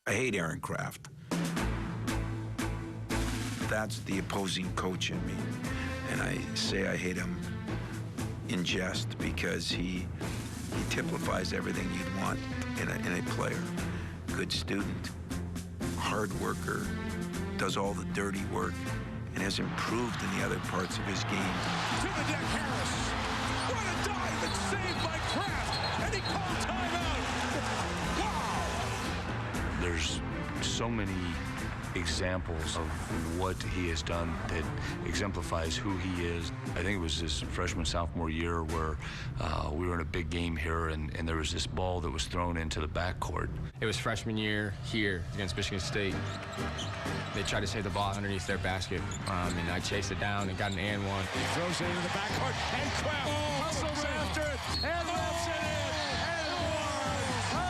I hate Aaron Kraft. That's the opposing coach in me. And I say I hate him in jest because he typifies everything you'd want in a player. Good student, hard worker, does all the dirty work, and has improved in the other parts of his game. To the deck, Harris. What a dive and saved by Kraft, and he called timeout. Wow! There's so many examples of what he has done that exemplifies who he is. I think it was his freshman, sophomore year where we were in a big game here, and there was this ball that was thrown into the backcourt. It was freshman year here against Michigan State. They tried to save the ball underneath their basket, and I chased it down and got an and one. He throws it into the backcourt, and Kraft hustles after it, and lets it in, and one.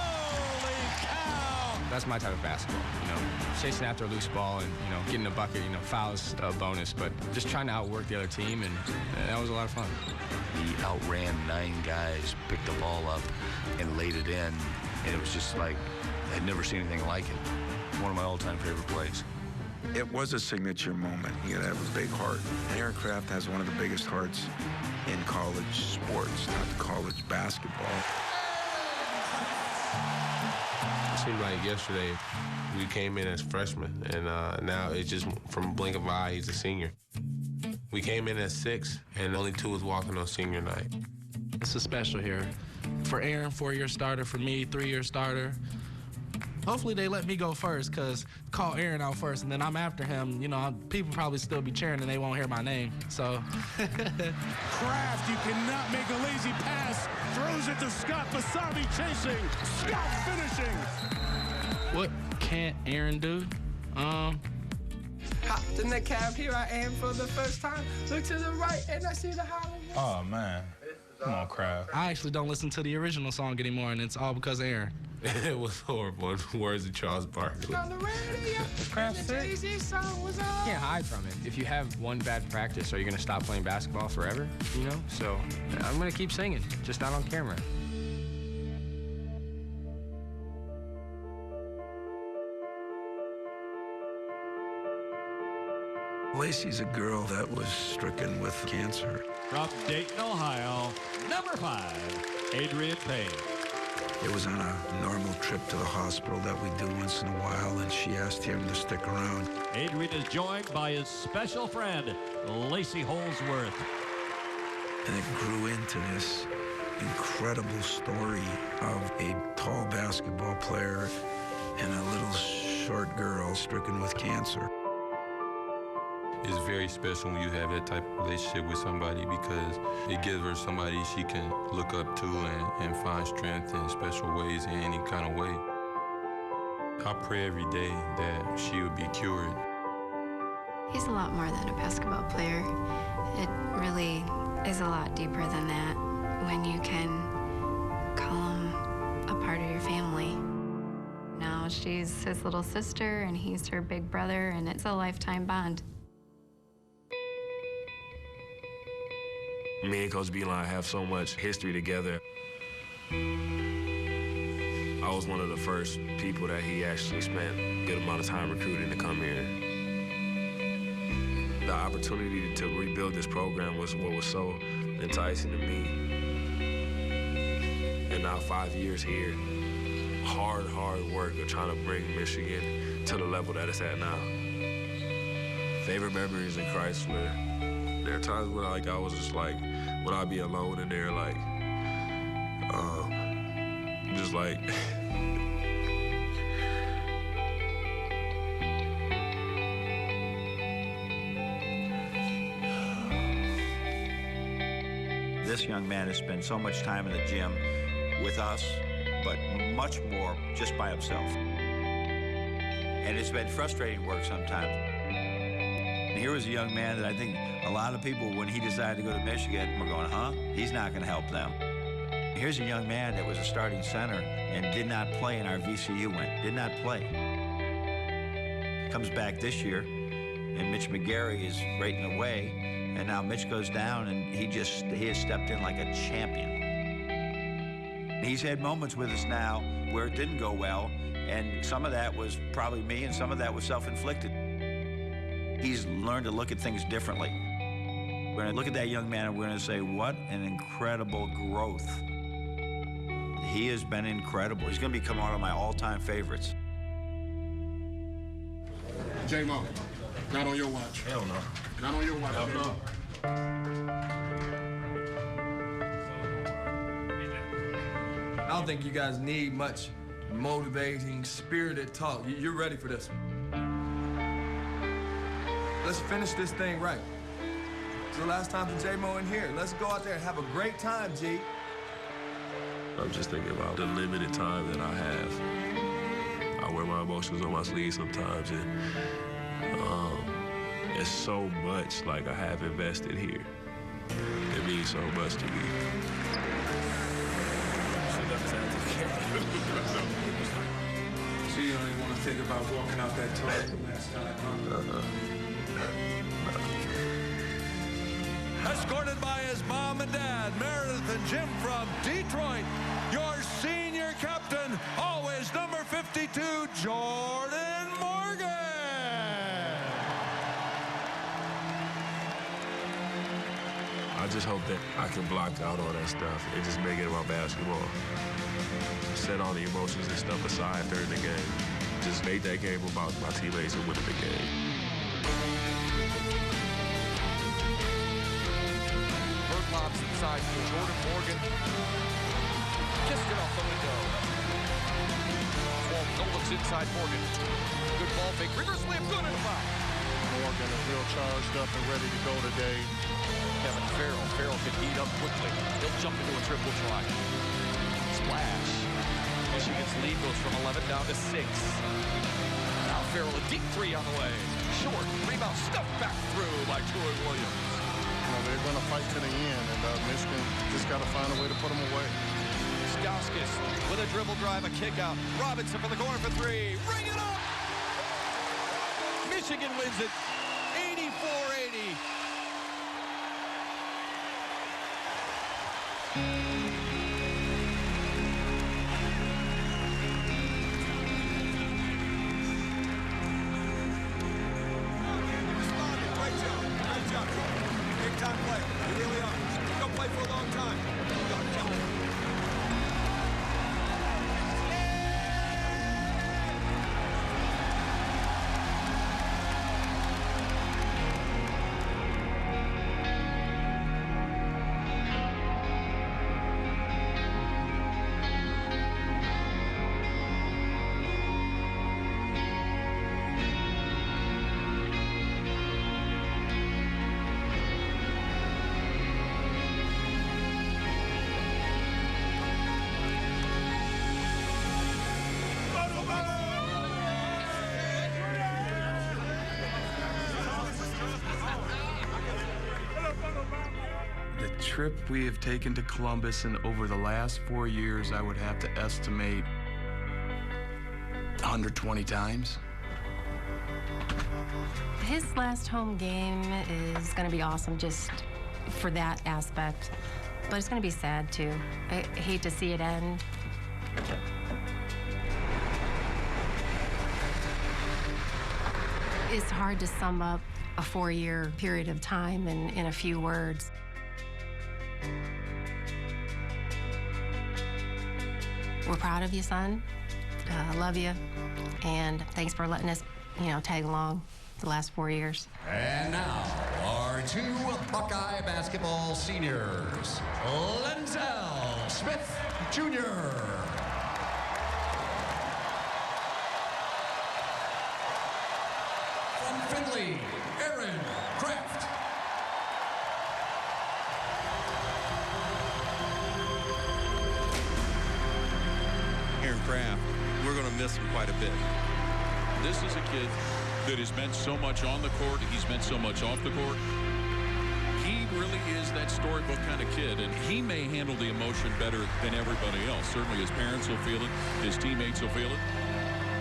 Holy cow! That's my type of basketball, chasing after a loose ball and, getting a bucket, fouls a bonus, but just trying to outwork the other team, and that was a lot of fun. He outran 9 guys, picked the ball up, and laid it in, and it was just like, I'd never seen anything like it. One of my all-time favorite plays. It was a signature moment. He had a big heart. Aaron Kraft has one of the biggest hearts in college sports, not college basketball. It seemed like yesterday we came in as freshmen, and now it's just from a blink of an eye, he's a senior. We came in as 6, and only 2 was walking on senior night. This is special here. For Aaron, 4-year starter. For me, 3-year starter. Hopefully they let me go first, because call Aaron out first, and then I'm after him. People probably still be cheering, and they won't hear my name, so. Kraft, you cannot make a lazy pass. Throws it to Scott. Basavi chasing. Scott finishing. What can't Aaron do? Hopped in the cab, here I am for the first time. Look to the right, and I see the Hollywood. Oh, man. Come on, Kraft. I actually don't listen to the original song anymore, and it's all because of Aaron. It was horrible. Words of Charles Barkley. On the radio, Kraft the sick. Jay-Z song was on. You can't hide from it. If you have one bad practice, are you going to stop playing basketball forever? So I'm going to keep singing, just not on camera. Lacey's a girl that was stricken with cancer. From Dayton, Ohio, number 5, Adrian Payne. It was on a normal trip to the hospital that we do once in a while, and she asked him to stick around. Adrian is joined by his special friend, Lacey Holsworth. And it grew into this incredible story of a tall basketball player and a little short girl stricken with cancer. It's very special when you have that type of relationship with somebody because it gives her somebody she can look up to and find strength in special ways in any kind of way. I pray every day that she would be cured. He's a lot more than a basketball player. It really is a lot deeper than that when you can call him a part of your family. Now she's his little sister and he's her big brother, and it's a lifetime bond. Me and Coach Beilein have so much history together. I was one of the first people that he actually spent a good amount of time recruiting to come here. The opportunity to rebuild this program was what was so enticing to me. And now 5 years here, hard work of trying to bring Michigan to the level that it's at now. Favorite memories in Chrysler. There are times when I was just like, when I'd be alone in there, just like. This young man has spent so much time in the gym with us, but much more just by himself. And it's been frustrating work sometimes. Here was a young man that I think a lot of people, when he decided to go to Michigan, were going, huh? He's not going to help them. Here's a young man that was a starting center and did not play in our VCU win, did not play. Comes back this year, and Mitch McGarry is right in the way, and now Mitch goes down, and he has stepped in like a champion. He's had moments with us now where it didn't go well, and some of that was probably me, and some of that was self-inflicted. He's learned to look at things differently. We're going to look at that young man and we're going to say, what an incredible growth. He has been incredible. He's going to become one of my all-time favorites. J-Mo, not on your watch. Hell no. Not on your watch. Hell no. I don't think you guys need much motivating, spirited talk. You're ready for this one. Let's finish this thing right. It's the last time for J-Mo in here. Let's go out there and have a great time, G. I'm just thinking about the limited time that I have. I wear my emotions on my sleeve sometimes, and it's so much like I have invested here. It means so much to me. So you don't even want to think about walking out that door last time, huh? Escorted by his mom and dad, Meredith and Jim from Detroit, your senior captain, always number 52, Jordan Morgan. I just hope that I can block out all that stuff and just make it about basketball. Set all the emotions and stuff aside during the game. Just make that game about my teammates and winning the game. Lobs inside for Jordan Morgan. Kissed it off the window. Walt Nolan's inside Morgan. Good ball fake. Reverse layup, good and a foul. Morgan is real charged up and ready to go today. Kevin Farrell. Farrell can heat up quickly. He'll jump into a triple try. Splash. Michigan's lead goes from 11 down to 6. Now Farrell, a deep three on the way. Short. Rebound stuffed back through by Troy Williams. They're going to fight to the end, and Michigan just got to find a way to put them away. Stauskas with a dribble drive, a kick out. Robinson from the corner for three. Ring it up! Michigan wins it 84-80. Big-time play. You really are. Go play for a long time. The trip we have taken to Columbus, and over the last 4 years, I would have to estimate 120 times. His last home game is going to be awesome just for that aspect, but it's going to be sad too. I hate to see it end. It's hard to sum up a 4-year period of time in a few words. We're proud of you, son. Love you. And thanks for letting us, tag along the last 4 years. And now, our two Buckeye basketball seniors, Lenzel Smith Jr. From Findlay, Aaron Kraft. Aaron Kraft, we're going to miss him quite a bit. This is a kid that has meant so much on the court. He's meant so much off the court. He really is that storybook kind of kid, and he may handle the emotion better than everybody else. Certainly his parents will feel it. His teammates will feel it.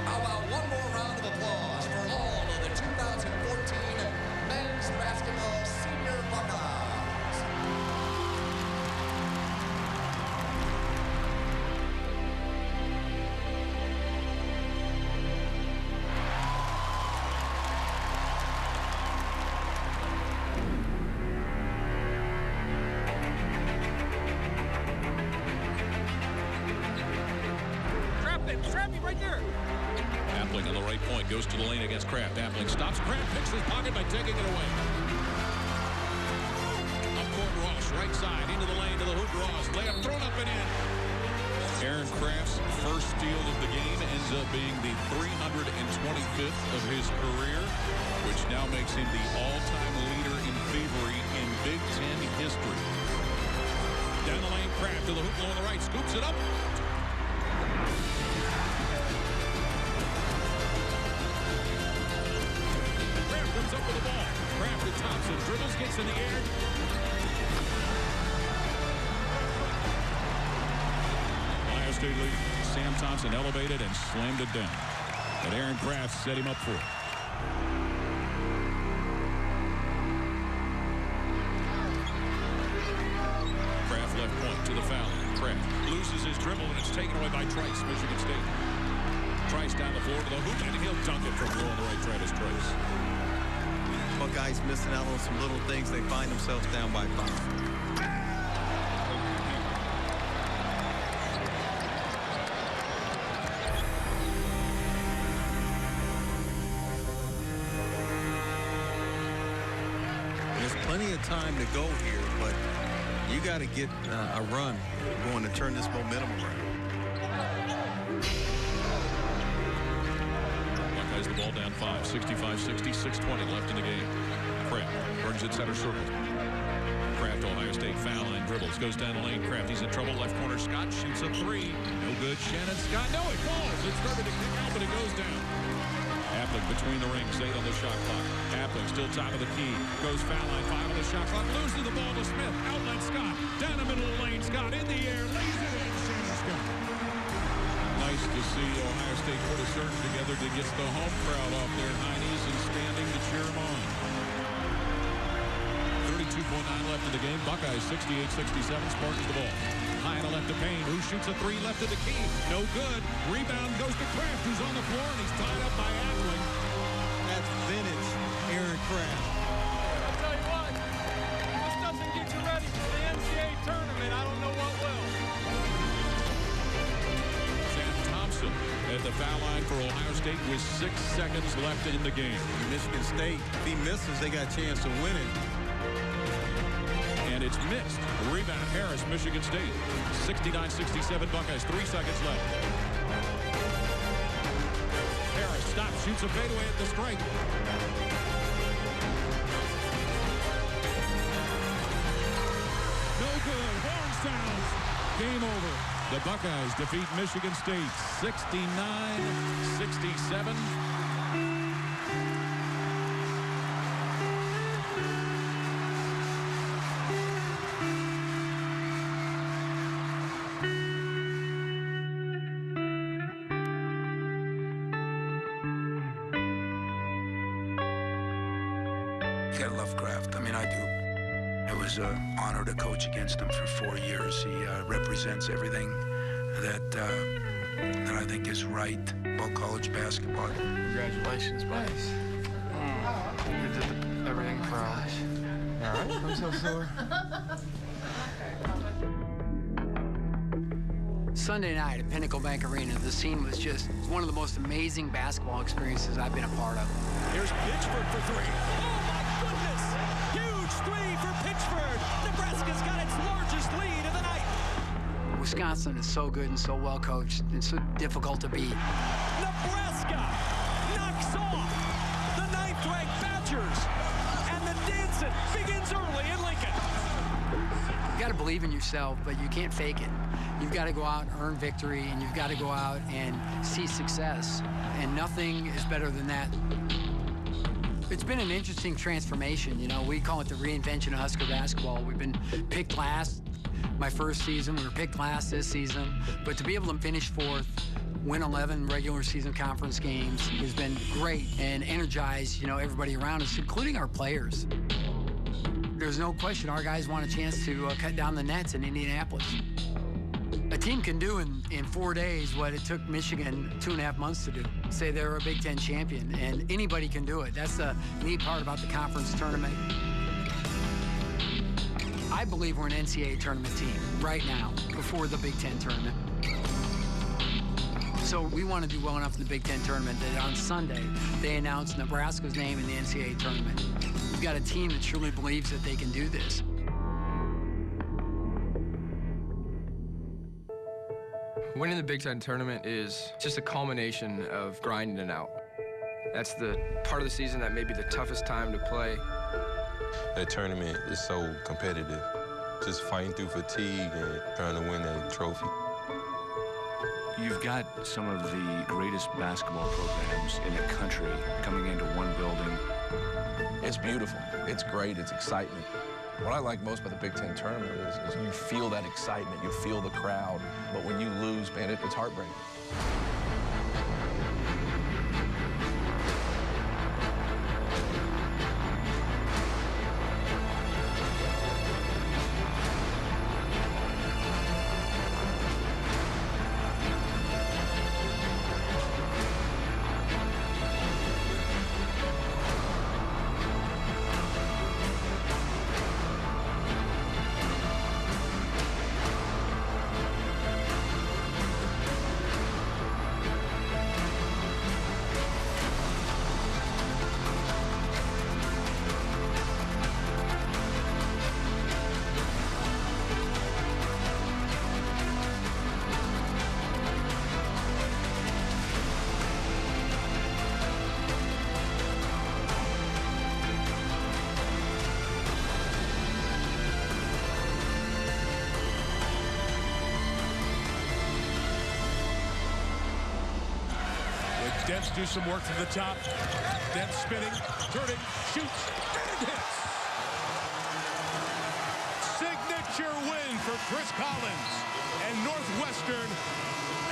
How about one more round of applause for all of the 2014 men's basketball senior Buckeyes. straight point. Goes to the lane against Kraft. Appling stops. Kraft picks his pocket by taking it away. Up court, Ross, right side, into the lane to the hoop. Ross, layup thrown up and in. Aaron Kraft's first steal of the game ends up being the 325th of his career, which now makes him the all-time leader in thievery in Big Ten history. Down the lane, Kraft to the hoop, low on the right, scoops it up. Kraft comes up with the ball. Kraft to Thompson, dribbles, gets in the air. Ohio State lead. Sam Thompson elevated and slammed it down. But Aaron Kraft set him up for it. Kraft left point to the foul. Kraft loses his dribble and it's taken away by Trice, Michigan State. Trice down the floor to the hoop and he'll dunk it from below on the right. Travis Trice. Buckeyes missing out on some little things. They find themselves down by 5. Plenty of time to go here, but you got to get a run going to turn this momentum around. Buckeyes the ball down 5, 65-60, 6:20 left in the game. Kraft brings it center circle. Kraft, Ohio State foul line, dribbles, goes down the lane. Kraft, he's in trouble. Left corner, Scott shoots a 3. No good. Shannon Scott, no, it falls. It started to kick out, but it goes down. Appling between the rings, 8 on the shot clock. Appling still top of the key. Goes foul line, 5 on the shot clock. Loses the ball to Smith. Outlet Scott. Down the middle of the lane. Scott in the air. Lays it in. Shannon Scott. Nice to see Ohio State put a surge together that gets the home crowd off their heinies and standing to cheer them on. 32.9 left in the game. Buckeyes 68-67. Spartans the ball. High on the left to Payne, who shoots a 3 left of the key. No good. Rebound goes to Kraft, who's on the floor, and he's tied up by Appling. That's vintage Aaron Kraft. I'll tell you what, if this doesn't get you ready for the NCAA tournament, I don't know what will. Sam Thompson at the foul line for Ohio State with 6 seconds left in the game. Michigan State, if he misses, they got a chance to win it. And it's missed. Rebound Harris, Michigan State. 69-67 Buckeyes, 3 seconds left. Harris stops, shoots a fadeaway at the strike. No good. Horn sounds. Game over. The Buckeyes defeat Michigan State 69-67. I love Kraft. I mean, I do. It was an honor to coach against him for 4 years. He represents everything that I think is right about college basketball. Congratulations, buddy. You did everything for us. All right, I'm so sore. Sunday night at Pinnacle Bank Arena, the scene was just one of the most amazing basketball experiences I've been a part of. Here's Pittsburgh for 3. Huge 3 for Pittsburgh. Nebraska's got its largest lead of the night. Wisconsin is so good and so well coached and so difficult to beat. Nebraska knocks off the 9th-ranked Badgers, and the dancing begins early in Lincoln. You got to believe in yourself, but you can't fake it. You've got to go out and earn victory, and you've got to go out and see success, and nothing is better than that. It's been an interesting transformation. You know, we call it the reinvention of Husker basketball. We've been picked last my first season. We were picked last this season. But to be able to finish 4th, win 11 regular season conference games has been great and energized, everybody around us, including our players. There's no question our guys want a chance to cut down the nets in Indianapolis. A team can do in 4 days what it took Michigan 2.5 months to do. Say they're a Big Ten champion, and anybody can do it. That's the neat part about the conference tournament. I believe we're an NCAA tournament team right now, before the Big Ten tournament. So we want to do well enough in the Big Ten tournament that on Sunday, they announce Nebraska's name in the NCAA tournament. We've got a team that truly believes that they can do this. Winning the Big Ten tournament is just a culmination of grinding it out. That's the part of the season that may be the toughest time to play. That tournament is so competitive. Just fighting through fatigue and trying to win that trophy. You've got some of the greatest basketball programs in the country coming into one building. It's beautiful. It's great. It's excitement. What I like most about the Big Ten tournament is you feel that excitement. You feel the crowd. But when you lose, man, it's heartbreaking. Debs do some work from the top. Debs spinning, turning, shoots, and hits. Signature win for Chris Collins and Northwestern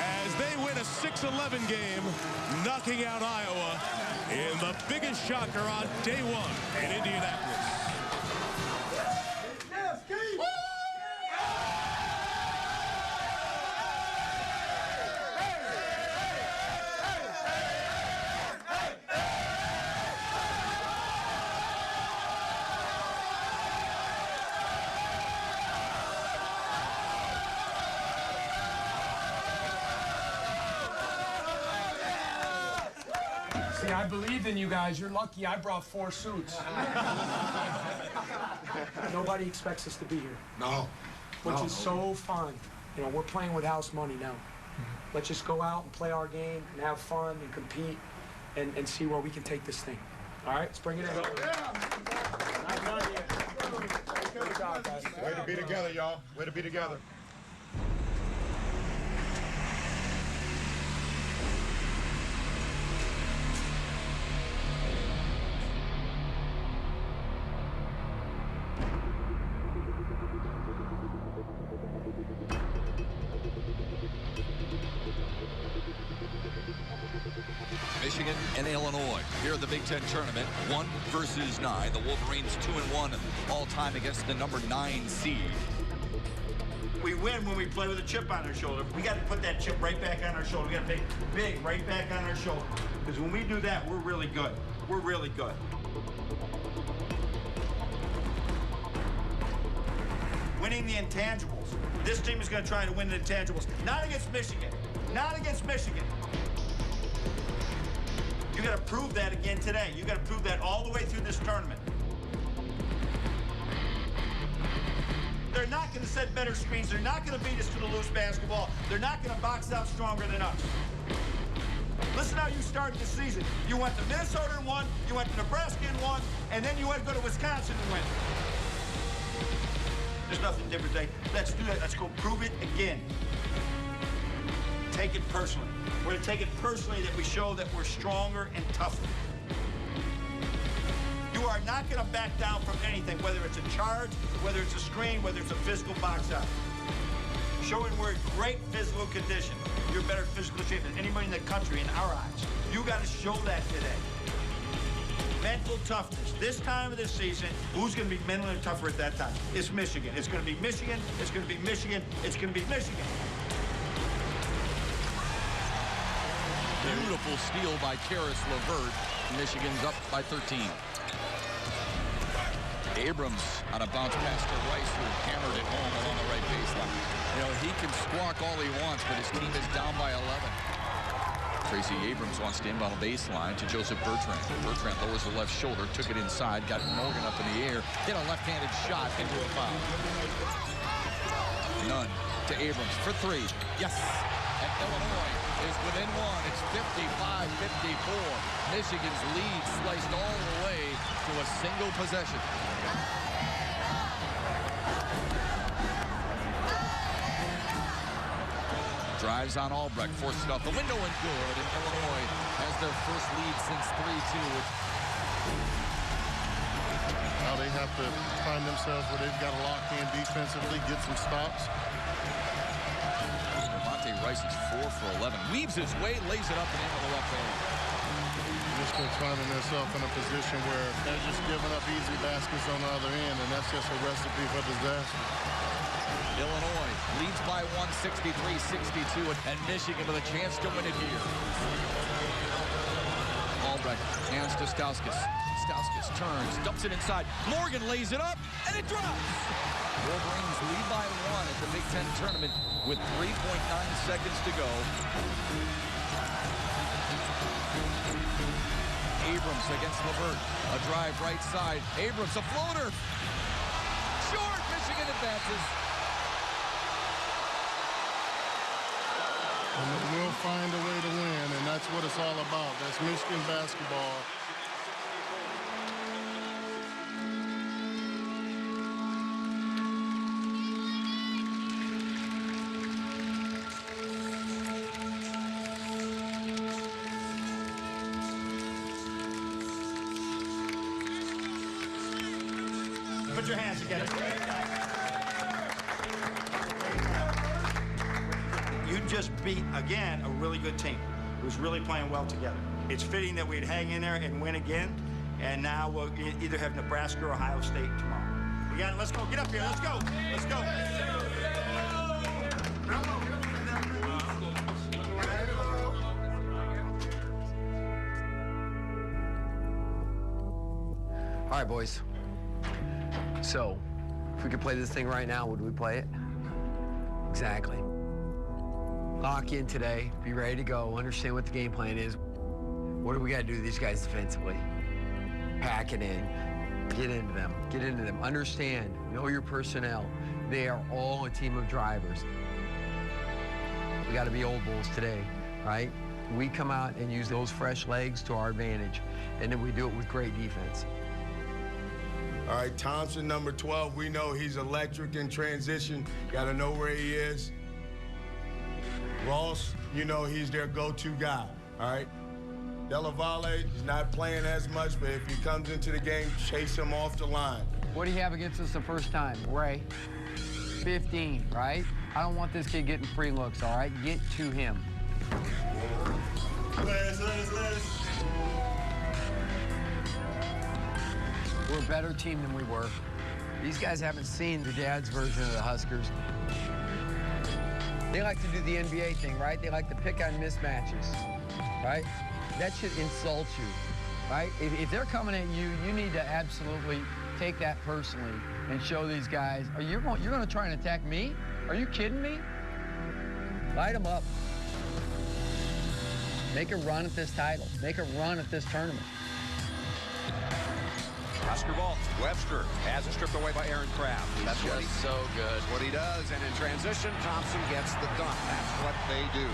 as they win a 6-11 game, knocking out Iowa in the biggest shocker on day one in Indianapolis. See, I believed in you guys. You're lucky I brought 4 suits. Nobody expects us to be here. No. Which is so fun. You know, we're playing with house money now. Let's just go out and play our game and have fun and compete and see where we can take this thing. All right, let's bring it in. Good job, guys. Way to be together, y'all. Way to be together. Michigan and Illinois here at the Big Ten tournament, 1 versus 9. The Wolverines 2-1 all time against the number 9 seed. We win when we play with a chip on our shoulder. We got to put that chip right back on our shoulder. We got to make big right back on our shoulder. Because when we do that, we're really good. We're really good. Winning the intangibles. This team is going to try to win the intangibles. Not against Michigan. Not against Michigan. You got to prove that again today. You got to prove that all the way through this tournament. They're not going to set better screens. They're not going to beat us to the loose basketball. They're not going to box out stronger than us. Listen how you started the season. You went to Minnesota and won. You went to Nebraska and won. And then you went to go to Wisconsin and win. There's nothing different today. Let's do it. Let's go prove it again. Take it personally. We're going to take it personally that we show that we're stronger and tougher. You are not going to back down from anything, whether it's a charge, whether it's a screen, whether it's a physical box out. Showing we're in great physical condition. You're better physical shape than anybody in the country in our eyes. You got to show that today. Mental toughness. This time of the season, who's going to be mentally tougher at that time? It's Michigan. It's going to be Michigan. It's going to be Michigan. It's going to be Michigan. Beautiful steal by Karis LeVert. Michigan's up by 13. Abrams on a bounce pass to Rice, who hammered it home along the right baseline. You know, he can squawk all he wants, but his team is down by 11. Tracy Abrams wants to inbound a baseline to Joseph Bertrand. Bertrand lowers the left shoulder, took it inside, got Morgan up in the air, hit a left-handed shot into a foul. Nunn to Abrams for three. Yes! And Illinois is within one. It's 55-54. Michigan's lead sliced all the way to a single possession. Drives on Albrecht, forces it off the window and good. And Illinois has their first lead since 3-2. Now they have to find themselves where they've got to lock in defensively, get some stops. Monte Rice is 4 for 11. Weaves his way, lays it up and into the left hand. Michigan's finding themselves in a position where they're just giving up easy baskets on the other end, and that's just a recipe for disaster. Illinois leads by 1, 63-62, and Michigan with a chance to win it here. Albrecht hands to Stauskas. Stauskas turns, dumps it inside. Morgan lays it up, and it drops. Wolverines lead by 1 at the Big Ten tournament with 3.9 seconds to go. Abrams against LeVert. A drive right side. Abrams, a floater. Short. Michigan advances. And we'll find a way to win, and that's what it's all about. That's Michigan basketball. Put your hands together. You just beat, again, a really good team who's really playing well together. It's fitting that we'd hang in there and win again, and now we'll either have Nebraska or Ohio State tomorrow. We got it. Let's go. Get up here. Let's go. Let's go. All right, boys. So, if we could play this thing right now, would we play it? Exactly. Lock in today, be ready to go, understand what the game plan is. What do we got to do to these guys defensively? Pack it in, get into them, understand, know your personnel. They are all a team of drivers. We got to be old bulls today, right? We come out and use those fresh legs to our advantage, and then we do it with great defense. All right, Thompson, number 12, we know he's electric in transition. Got to know where he is. Ross, you know he's their go-to guy, all right? Della Valle, he's not playing as much, but if he comes into the game, chase him off the line. What do you have against us the first time? Ray, 15, right? I don't want this kid getting free looks, all right? Get to him. We're a better team than we were. These guys haven't seen the dad's version of the Huskers. They like to do the NBA thing, right? They like to pick on mismatches, right? That should insult you, right? If they're coming at you, you need to absolutely take that personally and show these guys, you're going to try and attack me? Are you kidding me? Light them up. Make a run at this title. Make a run at this tournament. Husker ball. Webster has it stripped away by Aaron Craft. That's what he's so good. What he does, and in transition, Thompson gets the dunk. That's what they do.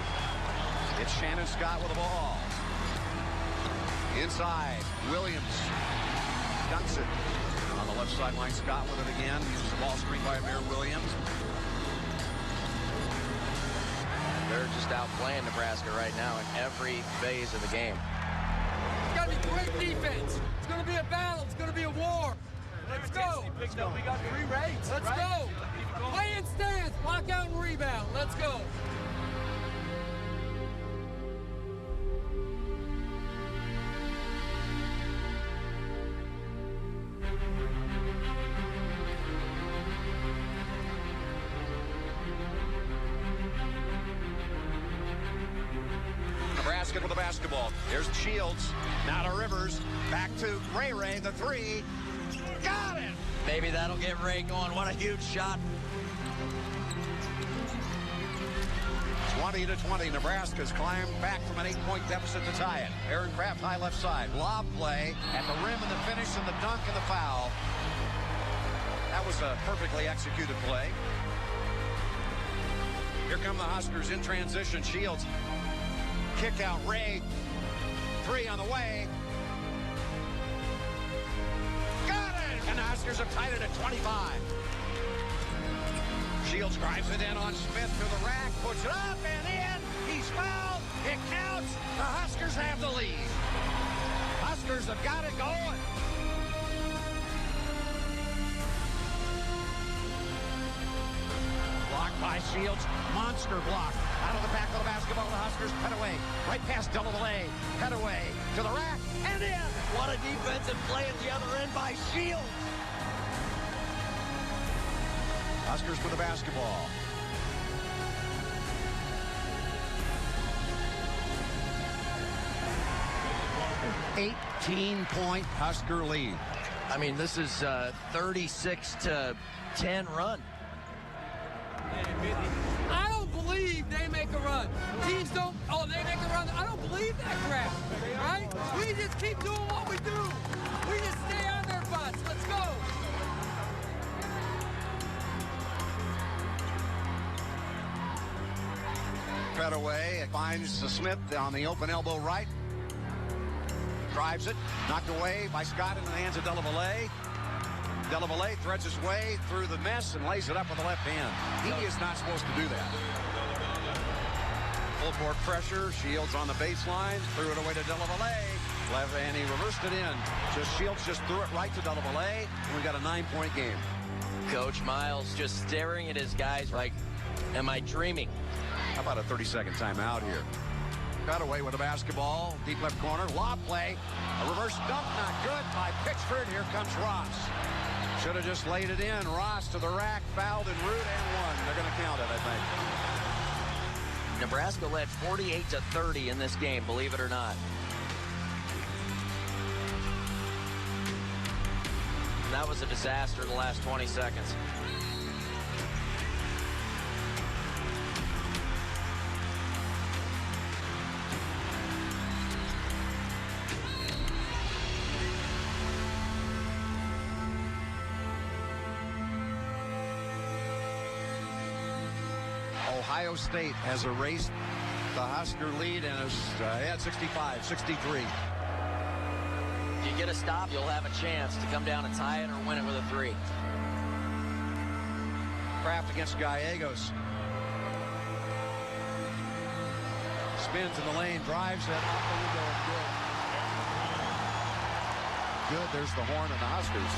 It's Shannon Scott with the ball. Inside, Williams dunks it. On the left sideline, Scott with it again. Uses the ball screen by Amir Williams. They're just outplaying Nebraska right now in every phase of the game. It's got to be great defense. It's going to be a battle. It's going to be a war. Let's go. We got 3 rates. Let's go. Play in stance. Block out and rebound. Let's go. Nebraska with the basketball. There's Shields. Now to Rivers. Back to Ray. The 3. Got it! Maybe that'll get Ray going. What a huge shot. 20-20. Nebraska's climbed back from an 8-point deficit to tie it. Aaron Kraft, high left side. Lob play at the rim and the finish and the dunk and the foul. That was a perfectly executed play. Here come the Huskers in transition. Shields. Kick out. Ray. 3 on the way. Got it! And the Huskers have tied it at 25. Shields drives it in on Smith to the rack, puts it up and in. He's fouled. It counts. The Huskers have the lead. Huskers have got it going. Blocked by Shields. Monster block. Out of the back of the basketball. The Huskers cut away. Right past Delavallee. Cut away to the rack and in. What a defensive play at the other end by Shields. Huskers for the basketball. An 18-point Husker lead. I mean, this is 36-10 run. I don't believe they make a run. Teams don't, they make a run. I don't believe that crap, right? We just keep doing what we do. We just stay on their butts. Let's go. Fed away. It finds Smith on the open elbow right. Drives it. Knocked away by Scott into the hands of Delavallee. Delavallee threads his way through the mess and lays it up with the left hand. He is not supposed to do that. Full court pressure. Shields on the baseline. Threw it away to Delavallee. And he reversed it in. Shields just threw it right to Delavallee. And we got a 9-point game. Coach Miles just staring at his guys like, am I dreaming? How about a 30-second timeout here? Got away with the basketball. Deep left corner. Lob play. A reverse dunk. Not good by Pitchford. Here comes Ross. Should have just laid it in. Ross to the rack. Fouled en route and won. They're going to count it, I think. Nebraska led 48-30 in this game, believe it or not. And that was a disaster the last 20 seconds. Ohio State has erased the Husker lead and is at 65-63. If you get a stop, you'll have a chance to come down and tie it or win it with a 3. Kraft against Gallegos. Spins in the lane, drives it off the window. Good. There's the horn of the Huskers.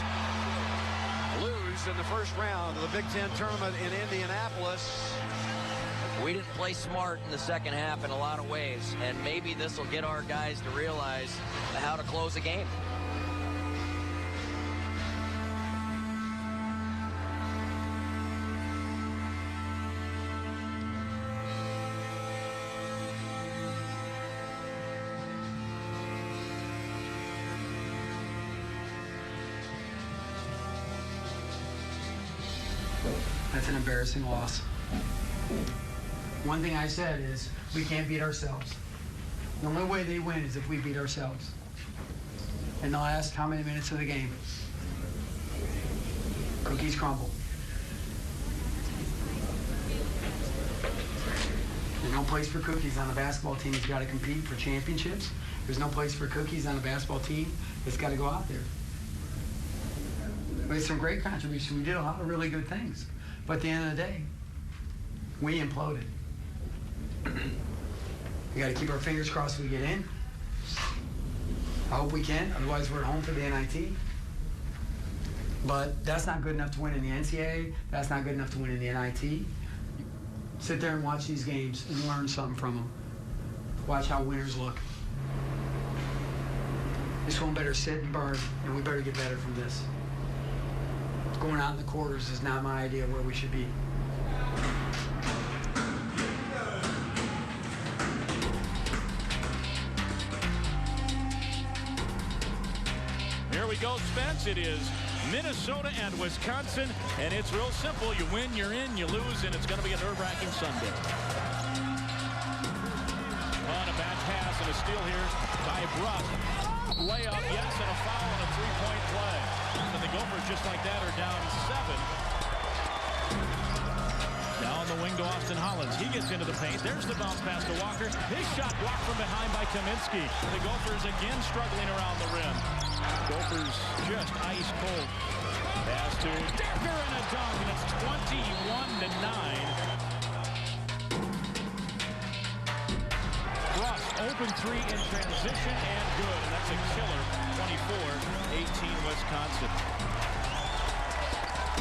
Lose in the first round of the Big Ten tournament in Indianapolis. We didn't play smart in the second half in a lot of ways, and maybe this will get our guys to realize how to close a game. That's an embarrassing loss. One thing I said is we can't beat ourselves. The only way they win is if we beat ourselves. In the last how many minutes of the game? Cookies crumble. There's no place for cookies on a basketball team that's got to compete for championships. There's no place for cookies on a basketball team that's got to go out there. We had some great contributions. We did a lot of really good things. But at the end of the day, we imploded. We got to keep our fingers crossed we get in. I hope we can. Otherwise, we're at home for the NIT. But that's not good enough to win in the NCAA. That's not good enough to win in the NIT. Sit there and watch these games and learn something from them. Watch how winners look. This one better sit and burn, and we better get better from this. Going out in the quarters is not my idea of where we should be. Here we go, Spence. It is Minnesota and Wisconsin, and it's real simple. You win, you're in, you lose, and it's going to be a nerve-wracking Sunday. On a bad pass and a steal here by Bruss. Layup, yes, and a foul and a three-point play. So the Gophers, just like that, are down 7. Down the wing to Austin Hollins. He gets into the paint. There's the bounce pass to Walker. His shot blocked from behind by Kaminsky. The Gophers again struggling around the rim. Gophers just ice cold. Pass to Decker and a dunk, and it's 21-9. Ross, open three in transition and good. And that's a killer. 24-18 Wisconsin.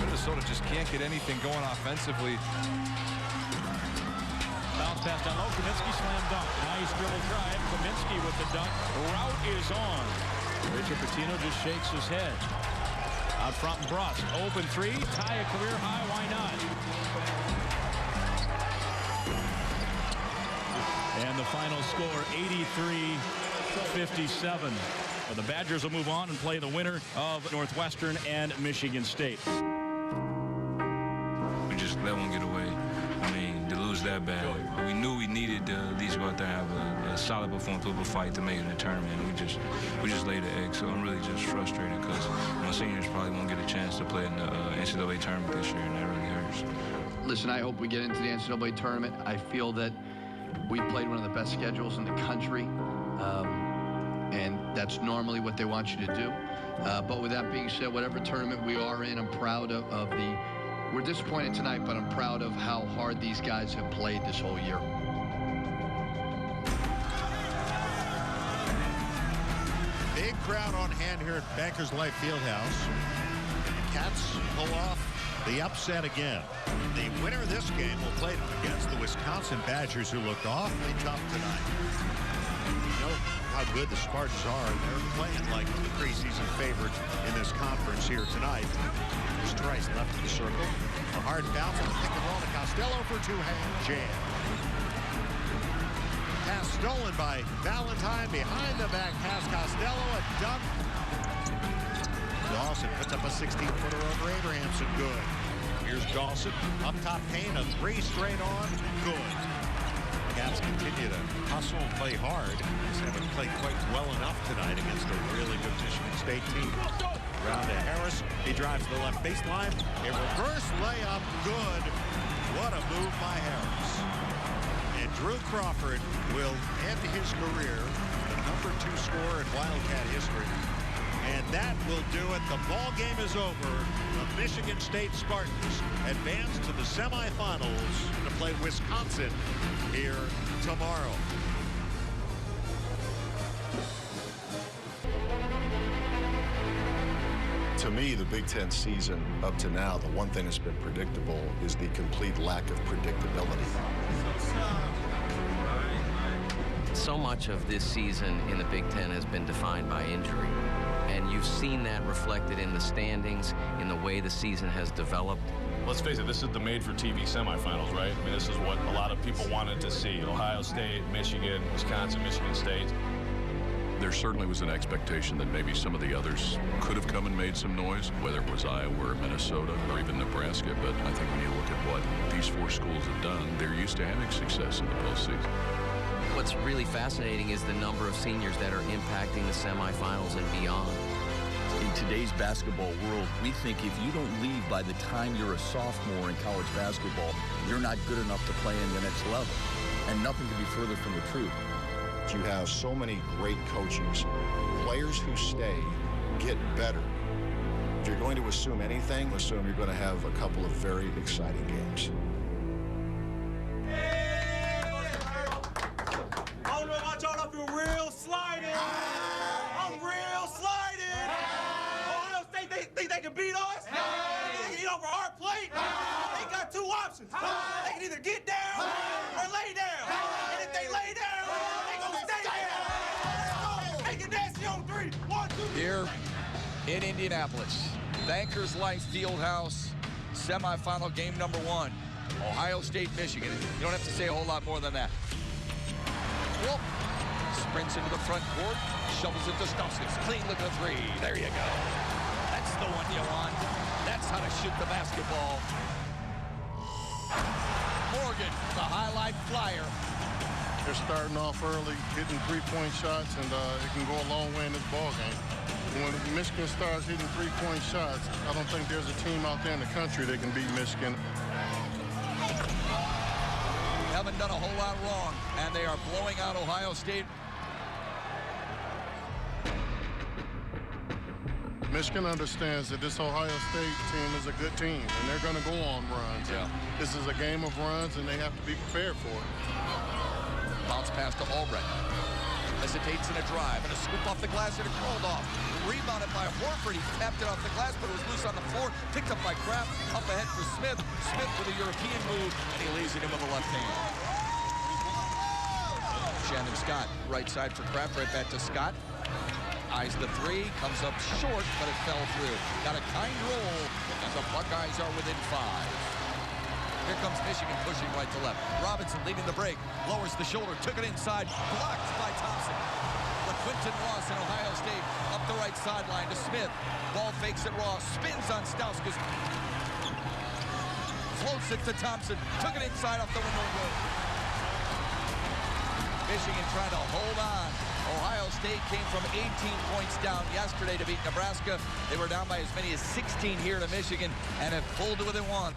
Minnesota just can't get anything going offensively. Bounce pass down low. Kaminsky slam dunk. Nice dribble drive. Kaminsky with the dunk. Route is on. Richard Pitino just shakes his head. Out front, Bruss. Open three. Tie a career high. Why not? And the final score, 83-57. The Badgers will move on and play the winner of Northwestern and Michigan State. We just let one get away. I mean, to lose that bad. We knew we needed to at least go out there and have a solid performance, a fight to make it in the tournament. We just laid the egg. So I'm really just frustrated because my seniors probably won't get a chance to play in the NCAA tournament this year, and that really hurts. Listen, I hope we get into the NCAA tournament. I feel that we played one of the best schedules in the country, and that's normally what they want you to do. But with that being said, whatever tournament we are in, I'm proud of the... We're disappointed tonight, but I'm proud of how hard these guys have played this whole year. Big crowd on hand here at Bankers Life Fieldhouse. And the Cats pull off the upset again. The winner of this game will play against the Wisconsin Badgers, who looked awfully tough tonight. You know how good the Spartans are. They're playing like the preseason favorite in this conference here tonight. Here's Trice left of the circle. A hard bounce on the pick and roll to Costello for two-hand jam. Pass stolen by Valentine. Behind the back pass, Costello, a dunk. Dawson puts up a 16-footer over Abrahamson. Good. Here's Dawson. Up top paint, a three straight on. Good. Cats continue to hustle and play hard. Just haven't played quite well enough tonight against a really good Michigan State team. Round to Harris. He drives to the left baseline. A reverse layup. Good. What a move by Harris. And Drew Crawford will end his career the #2 scorer in Wildcat history. And that will do it. The ball game is over. The Michigan State Spartans advance to the semifinals to play Wisconsin here tomorrow. To me, the Big Ten season up to now, the one thing that's been predictable is the complete lack of predictability. So much of this season in the Big Ten has been defined by injury. And you've seen that reflected in the standings, in the way the season has developed. Let's face it, this is the made-for-TV semifinals, right? I mean, this is what a lot of people wanted to see. Ohio State, Michigan, Wisconsin, Michigan State. There certainly was an expectation that maybe some of the others could have come and made some noise, whether it was Iowa or Minnesota or even Nebraska. But I think when you look at what these four schools have done, they're used to having success in the postseason. What's really fascinating is the number of seniors that are impacting the semifinals and beyond. In today's basketball world, we think if you don't leave by the time you're a sophomore in college basketball, you're not good enough to play in the next level. And nothing could be further from the truth. You have so many great coaches. Players who stay get better. If you're going to assume anything, assume you're going to have a couple of very exciting games. Real sliding. I'm real sliding. Ohio State, think they can beat us? They can eat over our plate? They got two options. They can either get down or lay down. And if they lay down, they gonna stay down. Make it nasty on three. 1, 2. Here in Indianapolis, Bankers Life Fieldhouse, semifinal game number 1. Ohio State, Michigan. You don't have to say a whole lot more than that. Whoop. Sprints into the front court, shovels it to Stauskas. Clean look at the three. There you go. That's the one you want. That's how to shoot the basketball. Morgan, the highlight flyer. They're starting off early, hitting three-point shots, and it can go a long way in this ball game. When Michigan starts hitting three-point shots, I don't think there's a team out there in the country that can beat Michigan. Haven't done a whole lot wrong, and they are blowing out Ohio State. Michigan understands that this Ohio State team is a good team, and they're going to go on runs. Yeah. This is a game of runs, and they have to be prepared for it. Bounce pass to Albrecht. Hesitates in a drive, and a scoop off the glass, and it crawled off. Rebounded by Horford. He tapped it off the glass, but it was loose on the floor. Picked up by Kraft. Up ahead for Smith. Smith with a European move, and he lays it in with the left hand. Shannon Scott, right side for Kraft. Right back to Scott. Eyes the three. Comes up short, but it fell through. Got a kind roll, and the Buckeyes are within 5. Here comes Michigan pushing right to left. Robinson leading the break. Lowers the shoulder. Took it inside. Blocked by Thompson. LaQuinton Ross in Ohio State. Up the right sideline to Smith. Ball fakes at Ross. Spins on Stauskas. Floats it to Thompson. Took it inside off the window and good. Michigan trying to hold on. Ohio State came from 18 points down yesterday to beat Nebraska. They were down by as many as 16 here to Michigan and have pulled to within 1.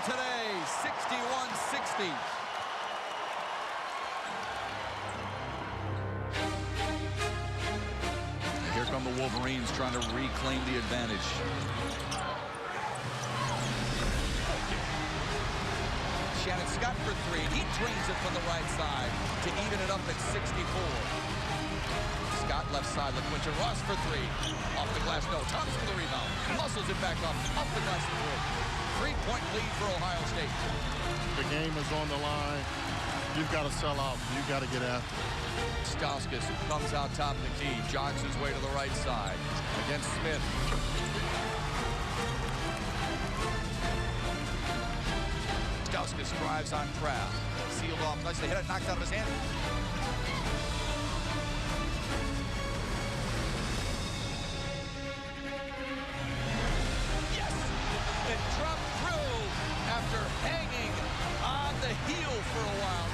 Today, 61-60. Here come the Wolverines trying to reclaim the advantage. Shannon Scott for 3. He drains it from the right side to even it up at 64. Scott left side, LaQuinton Ross for 3. Off the glass, no. Thomas for the rebound. Muscles it back up. Off the glass, 3-point lead for Ohio State. The game is on the line. You've got to sell out. You've got to get after it. Stauskas comes out top of the key, jogs his way to the right side against Smith. Stauskas drives on Kraft. Sealed off. Nice. They hit it, knocked out of his hand. It dropped through after hanging on the heel for a while.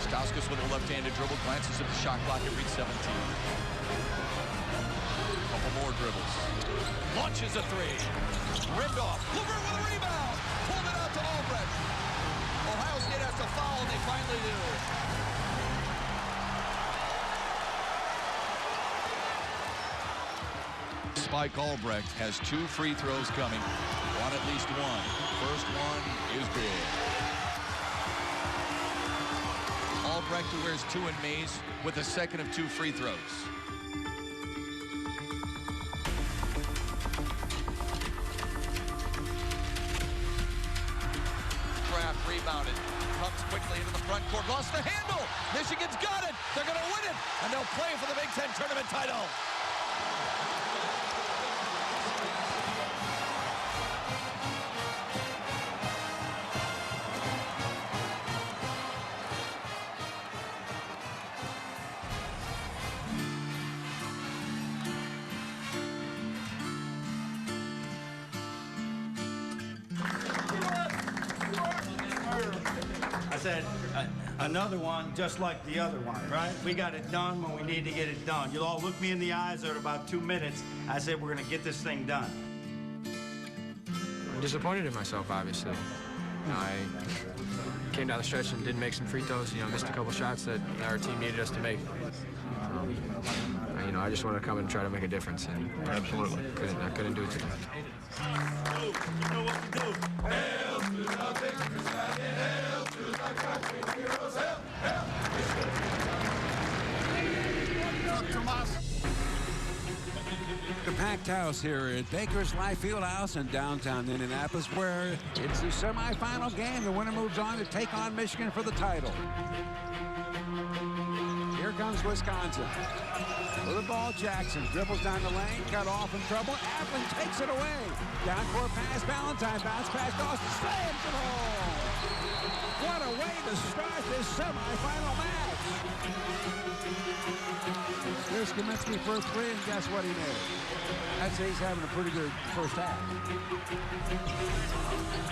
Stauskas with a left-handed dribble, glances at the shot clock and reads 17. Couple more dribbles. Launches a 3. Ripped off. Hoover with a rebound. Pulled it out to Albrecht. Ohio State has to foul, and they finally do. Spike Albrecht has 2 free throws coming. Want at least 1. First one is good. Albrecht, who wears 2 in Mays, with a second of 2 free throws. Kraft rebounded. Comes quickly into the front court. Lost the handle. Michigan's got it. They're going to win it. And they'll play for the Big Ten tournament title. I said, another one just like the other one, right? We got it done when we need to get it done. You'll all look me in the eyes at about 2 minutes. I said, we're going to get this thing done. I'm disappointed in myself, obviously. I came down the stretch and didn't make some free throws, missed a couple shots that our team needed us to make. I just wanted to come and try to make a difference, and absolutely I couldn't do it today. You know what to do. Hail to the victors, hail to the country heroes, hail, The packed house here at Baker's Life Fieldhouse in downtown Indianapolis, where it's the semifinal game. The winner moves on to take on Michigan for the title. Here Here comes Wisconsin. With the ball, Jackson dribbles down the lane, cut off in trouble. Appling takes it away. Down for a pass, Valentine. Bounce past Dawson, slams it home. What a way to start this semifinal match. Here's Kaminsky for a three, and guess what he made? I'd say he's having a pretty good first half.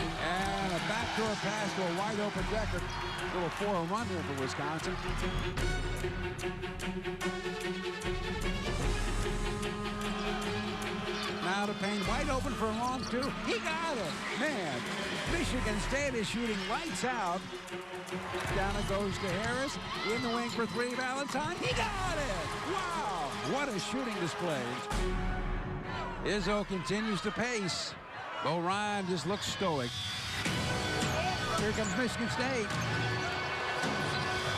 And a backdoor pass to a wide open Decker. Little 4-run here for Wisconsin. Now to Payne, wide open for a long two. He got it. Man, Michigan State is shooting lights out. Down it goes to Harris. In the wing for three, Valentine. He got it. Wow, what a shooting display. Izzo continues to pace. Bo Ryan just looks stoic. Here comes Michigan State.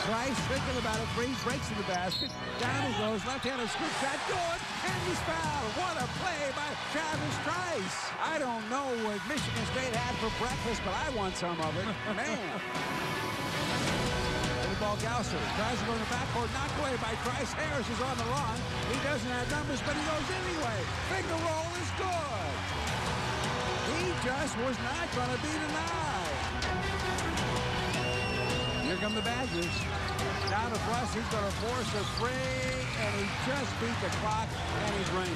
Price thinking about it. Freeze breaks in the basket. Down he goes. Left-handed scoop shot. Good. And he's fouled. What a play by Travis Trice. I don't know what Michigan State had for breakfast, but I want some of it. Man. The ball, Gausser tries to go in the backcourt. Knocked away by Trice. Harris is on the run. He doesn't have numbers, but he goes anyway. Finger roll is good. He just was not going to be denied. Here come the Badgers. Down to Bruss, he's going to force a free, and he just beat the clock, and he's raining.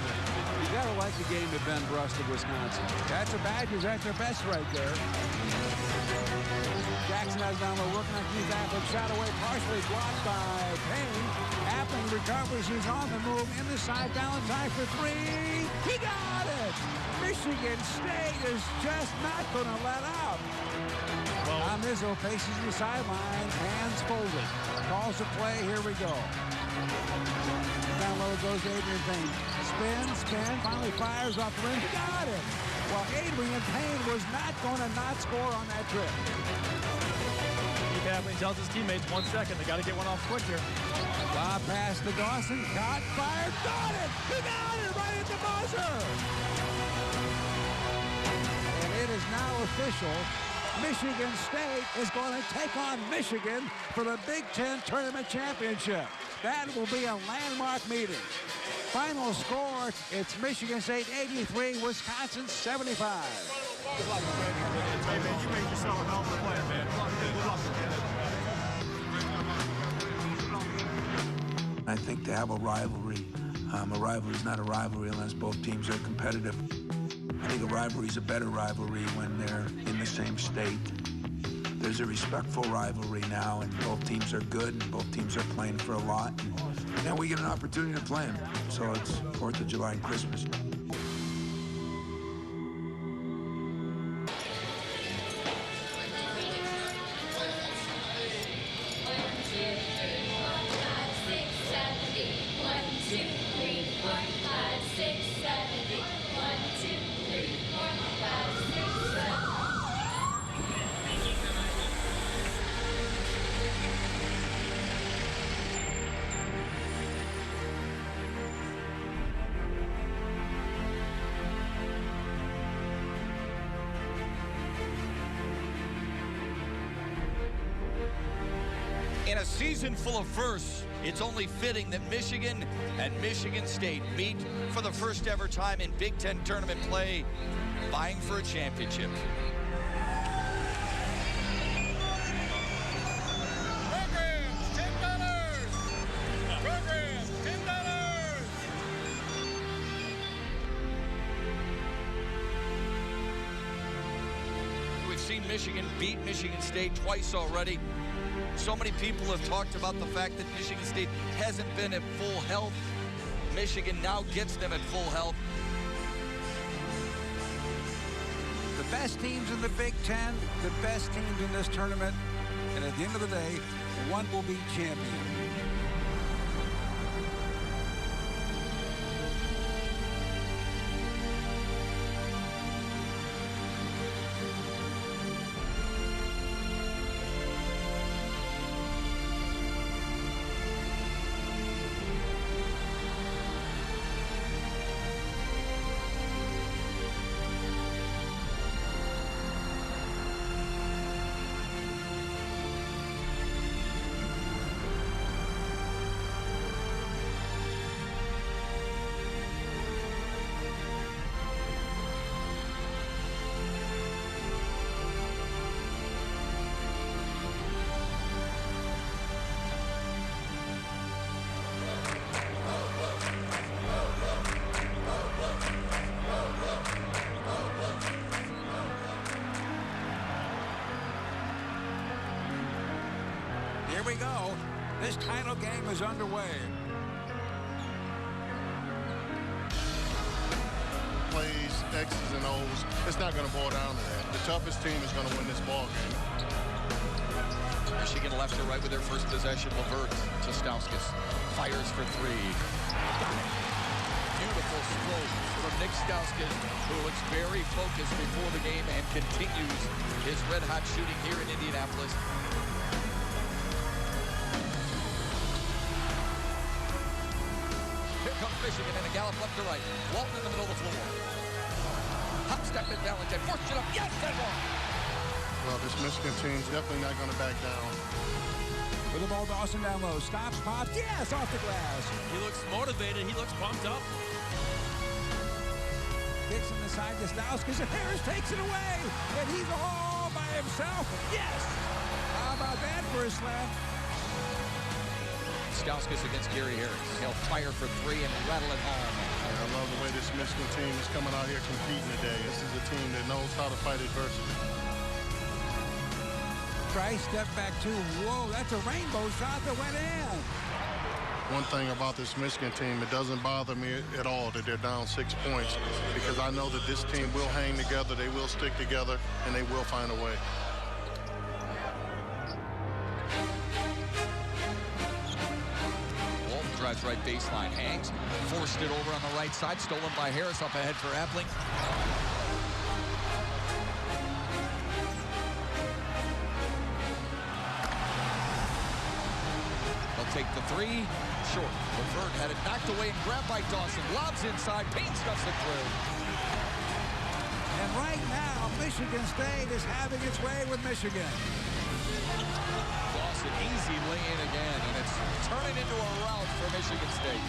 You got to like the game of Ben Bruss of Wisconsin. That's the Badgers at their best right there. Jackson has down low, working on Keith Appling. Shot away, partially blocked by Payne. Appling recovers, he's on the move, in the side, Valentine for three. He got it! Michigan State is just not going to let up. Tom Izzo faces the sideline, hands folded. Calls the play, here we go. Down low goes Adrian Payne. Spin, finally fires off the rim. He got it! Well, Adrian Payne was not going to not score on that trip. Appling tells his teammates 1 second. They got to get one off quick here. Bob pass to Dawson. Caught, fired, got it! He got it right at the buzzer! And it is now official. Michigan State is going to take on Michigan for the Big Ten Tournament Championship. That will be a landmark meeting. Final score, it's Michigan State 83, Wisconsin 75. Good luck, man. You made yourself a hell of a player, man. Good luck, man. I think to have a rivalry is not a rivalry unless both teams are competitive. I think a rivalry is a better rivalry when they're in the same state. There's a respectful rivalry now, and both teams are good, and both teams are playing for a lot. And now we get an opportunity to play them. So it's 4th of July and Christmas. In a season full of firsts, it's only fitting that Michigan and Michigan State meet for the first ever time in Big Ten tournament play, vying for a championship. Programs, $10. Programs, $10. We've seen Michigan beat Michigan State twice already. So many people have talked about the fact that Michigan State hasn't been at full health. Michigan now gets them at full health. The best teams in the Big Ten, the best teams in this tournament, and at the end of the day, one will be champion. Here we go. This title game is underway. Plays, X's and O's. It's not going to boil down to that. The toughest team is going to win this ball game. Michigan left to right with their first possession. Levert to Stauskas. Fires for three. Got it. Beautiful stroke from Nick Stauskas, who looks very focused before the game and continues his red-hot shooting here in Indianapolis. Here comes Michigan in a gallop left to right. Walton in the middle of the floor. Hop step in Valentine. Forced it up. Yes, that one. Well, this Michigan team's definitely not going to back down. With the ball, Dawson down low. Stops, pops. Yes, off the glass. He looks motivated. He looks pumped up. Kicks in the side to Stauskas, and Harris takes it away. And he's all by himself. Yes. How about that for a slam? Stauskas against Gary Harris. He'll fire for three and rattle it home. I love the way this Michigan team is coming out here competing today. This is a team that knows how to fight adversity. Price step back two. Whoa, that's a rainbow shot that went in. One thing about this Michigan team, it doesn't bother me at all that they're down 6 points, because I know that this team will hang together, they will stick together, and they will find a way. Walton drives right baseline, hangs, forced it over on the right side, stolen by Harris up ahead for Appling. Take the three, short. Levert had it knocked away and grabbed by Dawson. Lobs inside, Payne stuffs it through. And right now, Michigan State is having its way with Michigan. Dawson, easy lay-in again, and it's turning into a rout for Michigan State.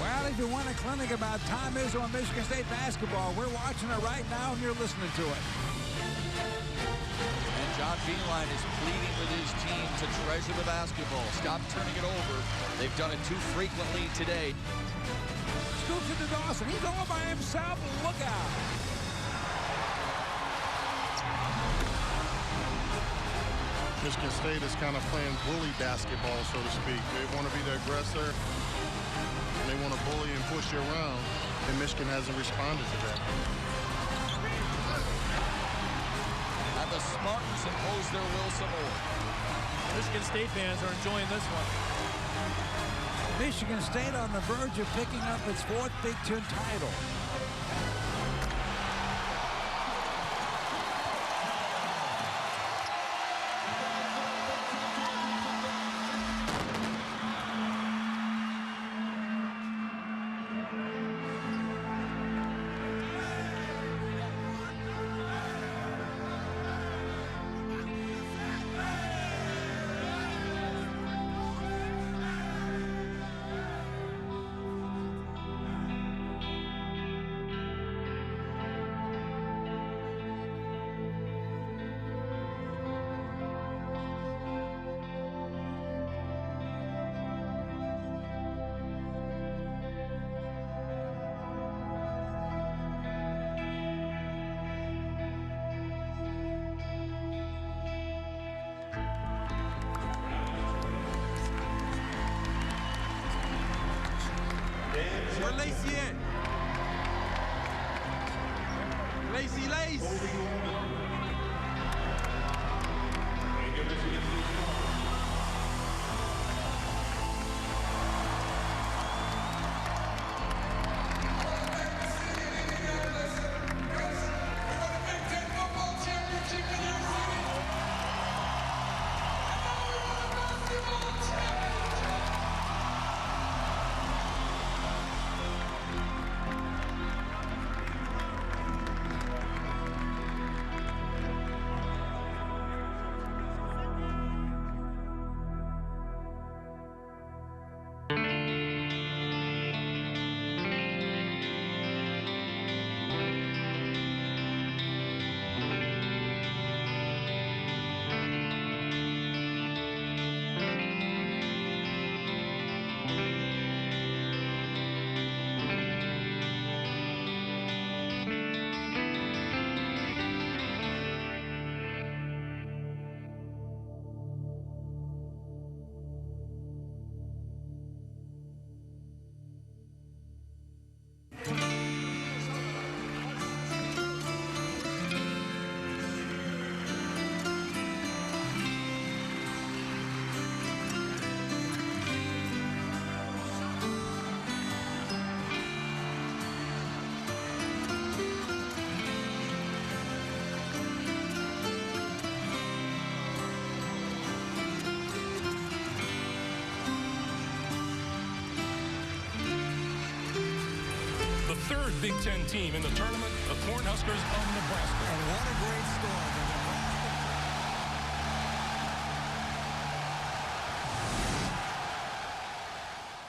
Well, if you want a clinic about Tom Izzo and Michigan State basketball, we're watching it right now, and you're listening to it. John Beeline is pleading with his team to treasure the basketball. Stop turning it over. They've done it too frequently today. Scoops into Dawson. He's all by himself. Look out. Michigan State is kind of playing bully basketball, so to speak. They want to be the aggressor, and they want to bully and push you around, and Michigan hasn't responded to that. The Spartans impose their will some more. Michigan State fans are enjoying this one. Michigan State on the verge of picking up its fourth Big Ten title. Where Lacey at? Lacey Lace. third Big Ten team in the tournament, the Cornhuskers of Nebraska. And what a great story.